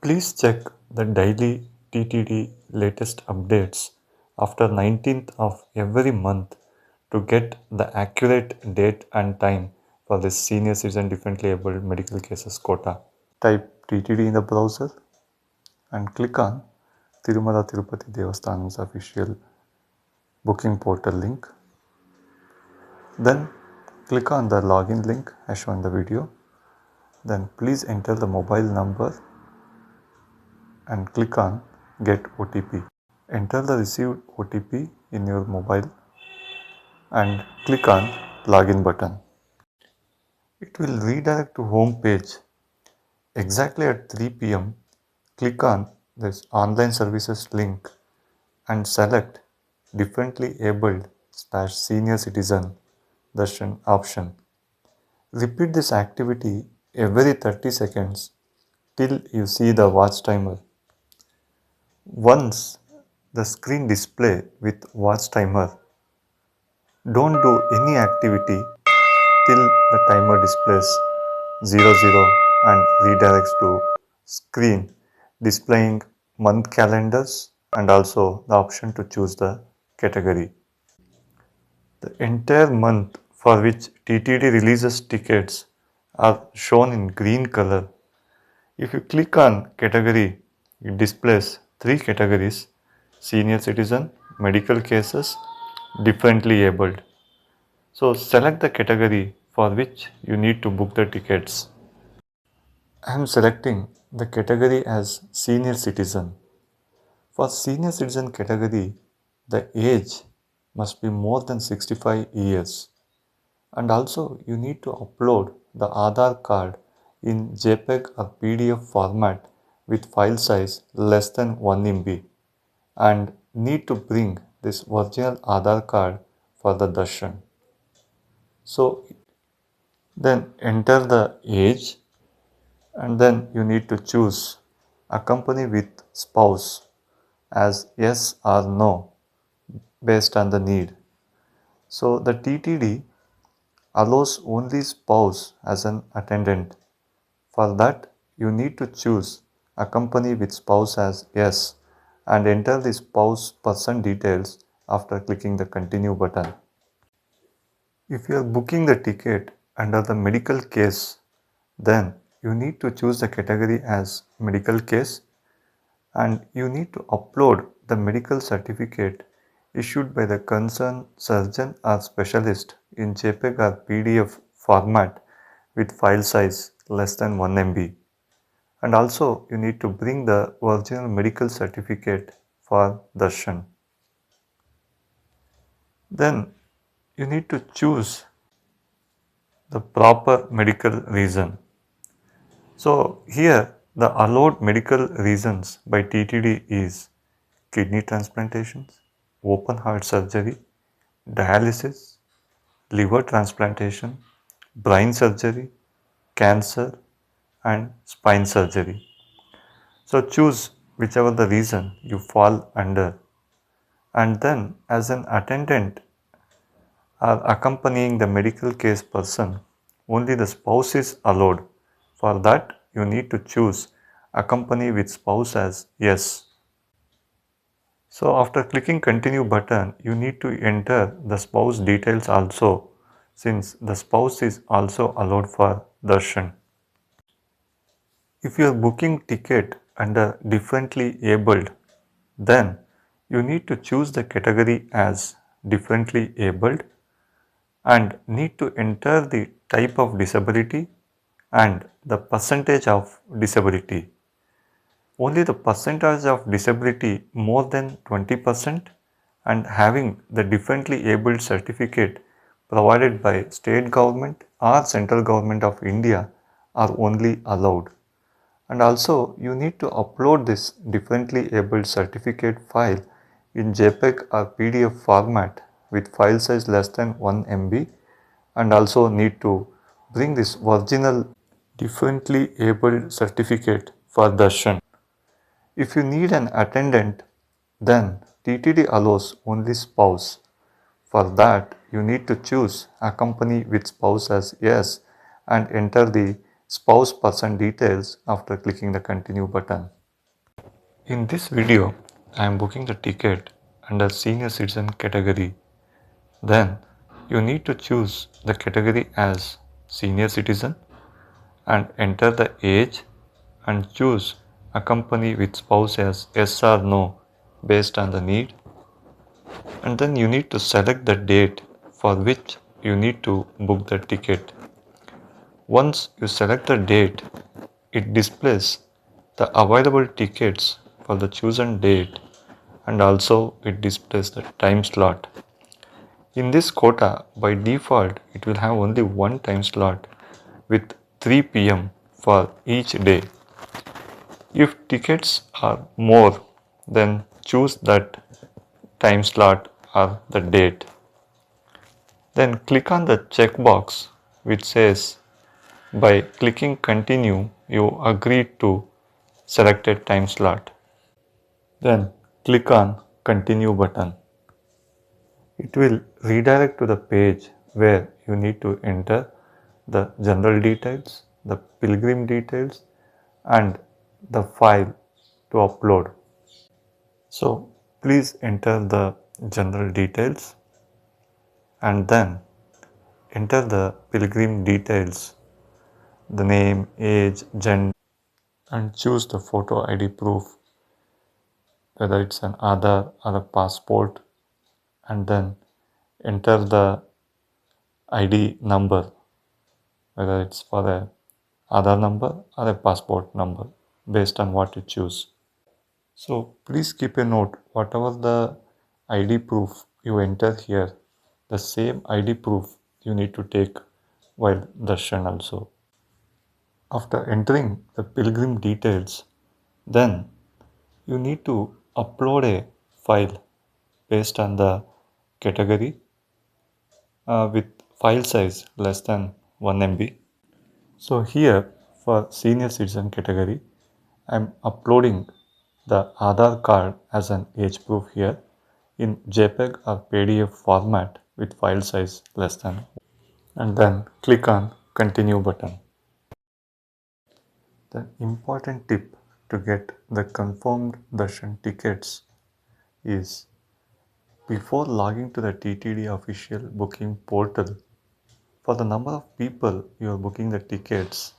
Please check the daily TTD latest updates after 19th of every month to get the accurate date and time for this senior citizen differently abled medical cases quota. Type TTD in the browser and click on Tirumala Tirupati Devasthanam's official booking portal link. Then click on the login link as shown in the video. Then please enter the mobile number and click on Get OTP. Enter the received OTP in your mobile and click on Login button. It will redirect to home page. Exactly at 3 p.m. click on this online services link and select differently abled / senior citizen Darshan option. Repeat this activity every 30 seconds till you see the watch timer. Once the screen display with watch timer, don't do any activity till the timer displays 00 and redirects to screen displaying month calendars and also the option to choose the category. The entire month for which TTD releases tickets are shown in green color. If you click on category, it displays 3 categories: senior citizen, medical cases, differently abled. So select the category for which you need to book the tickets. I am selecting the category as senior citizen. For senior citizen category, the age must be more than 65 years. And also you need to upload the Aadhaar card in JPEG or PDF format with file size less than 1 MB and need to bring this original Aadhaar card for the Darshan. So then enter the age and then you need to choose accompany with spouse as yes or no based on the need. So the TTD allows only spouse as an attendant. For that, you need to choose accompany with spouse as yes and enter the spouse person details after clicking the continue button. If you are booking the ticket under the medical case, then you need to choose the category as medical case and you need to upload the medical certificate issued by the concerned surgeon or specialist in JPEG or PDF format with file size less than 1 MB. And also you need to bring the original medical certificate for Darshan. Then you need to choose the proper medical reason. So here the allowed medical reasons by TTD is kidney transplantations, open heart surgery, dialysis, liver transplantation, brain surgery, cancer and spine surgery. So choose whichever the reason you fall under and then as an attendant or accompanying the medical case person, only the spouse is allowed. For that you need to choose accompany with spouse as yes. So after clicking continue button, you need to enter the spouse details also since the spouse is also allowed for Darshan. If you are booking ticket under differently abled, then you need to choose the category as differently abled and need to enter the type of disability and the percentage of disability. Only the percentage of disability more than 20% and having the differently abled certificate provided by state government or central government of India are only allowed. And also you need to upload this differently abled certificate file in JPEG or PDF format with file size less than 1 MB and also need to bring this original differently abled certificate for Darshan. If you need an attendant, then TTD allows only spouse. For that, you need to choose accompany with spouse as yes and enter the spouse person details after clicking the continue button. In this video, I am booking the ticket under senior citizen category. Then you need to choose the category as senior citizen and enter the age and choose accompany with spouse as yes or no based on the need, and then you need to select the date for which you need to book the ticket. Once you select the date, it displays the available tickets for the chosen date and also it displays the time slot. In this quota, by default, it will have only one time slot with 3 p.m. for each day. If tickets are more, then choose that time slot or the date. Then click on the checkbox which says by clicking continue you agree to selected time slot. Then click on continue button. It will redirect to the page where you need to enter the general details, the pilgrim details and the file to upload. So please enter the general details and then enter the pilgrim details, the name, age, gender and choose the photo ID proof, whether it's an Aadhaar or a passport, and then enter the ID number, whether it's for a Aadhaar number or a passport number based on what you choose. So please keep a note, whatever the ID proof you enter here, the same ID proof you need to take while Darshan also. After entering the pilgrim details, then you need to upload a file based on the category with file size less than 1 MB. So here for senior citizen category, I am uploading the Aadhaar card as an age proof here in JPEG or PDF format with file size less than, and then click on continue button. The important tip to get the confirmed darshan tickets is before logging to the TTD official booking portal, for the number of people you are booking the tickets,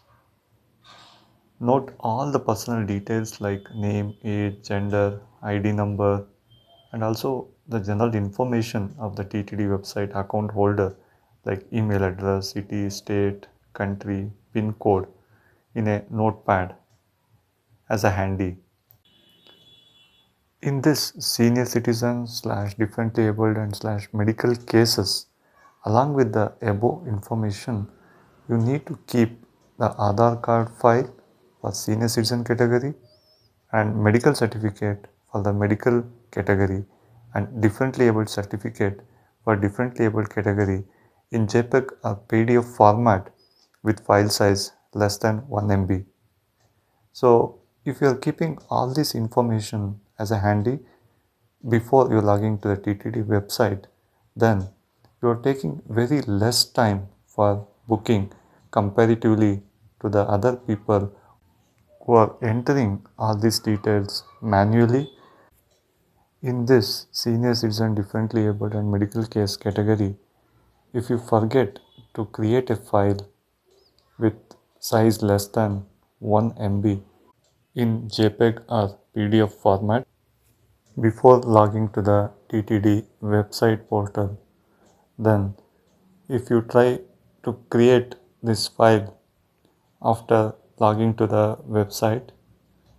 note all the personal details like name, age, gender, ID number, and also the general information of the TTD website account holder like email address, city, state, country, PIN code in a notepad as a handy. In this senior citizen slash differently abled and slash medical cases, along with the above information, you need to keep the Aadhaar card file for senior citizen category and medical certificate for the medical category and differently abled certificate for differently abled category in JPEG or PDF format with file size less than 1 MB. So if you are keeping all this information as a handy before you logging to the TTD website, then you are taking very less time for booking comparatively to the other people who are entering all these details manually. In this senior citizen differently abled and medical case category, if you forget to create a file with size less than 1 MB in JPEG or PDF format before logging to the TTD website portal, then if you try to create this file after logging to the website,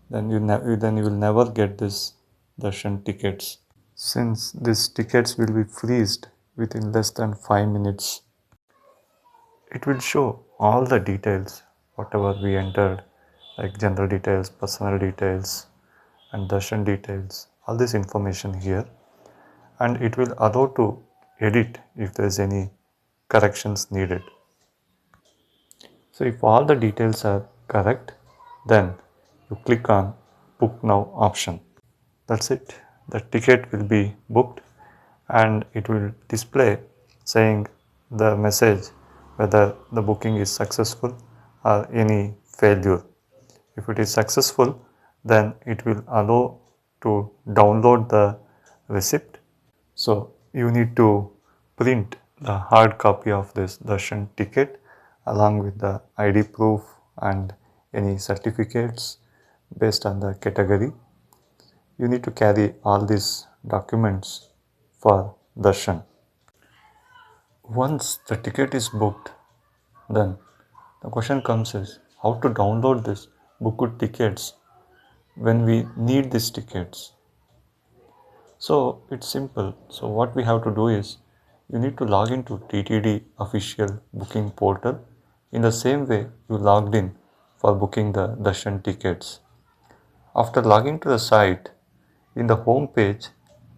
then you will never get this darshan tickets, since these tickets will be freezed within less than 5 minutes. It will show all the details whatever we entered, like general details, personal details and darshan details, all this information here, and it will allow to edit if there is any corrections needed. So if all the details are correct, then you click on book now option. That's it. The ticket will be booked and it will display saying the message whether the booking is successful or any failure. If it is successful, then it will allow to download the receipt. So you need to print the hard copy of this darshan ticket along with the ID proof and any certificates based on the category. You need to carry all these documents for darshan. Once the ticket is booked, then the question comes is how to download this booked tickets when we need these tickets. So it's simple. So what we have to do is you need to log into TTD official booking portal in the same way you logged in for booking the darshan tickets. After logging to the site, in the home page,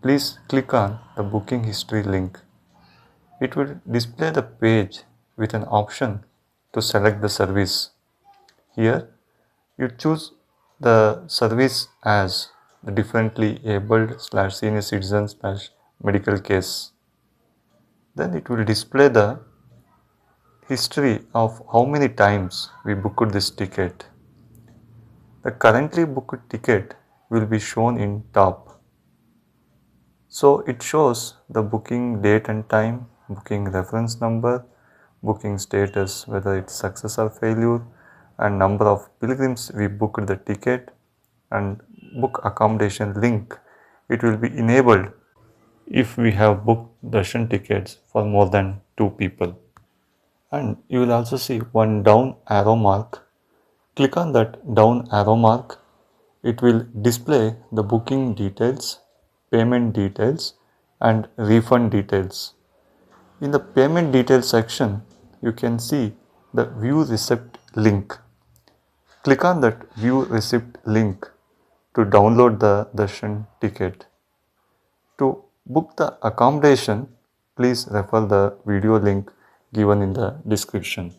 please click on the booking history link. It will display the page with an option to select the service. Here, you choose the service as the differently abled / senior citizen / medical case. Then it will display the history of how many times we booked this ticket. The currently booked ticket will be shown in top. So it shows the booking date and time, booking reference number, booking status, whether it's success or failure, and number of pilgrims we booked the ticket, and book accommodation link. It will be enabled if we have booked darshan tickets for more than 2 people. And you will also see one down arrow mark. Click on that down arrow mark. It will display the booking details, payment details, and refund details. In the payment details section, you can see the view receipt link. Click on that view receipt link to download the darshan ticket. To book the accommodation, please refer the video link given in the description.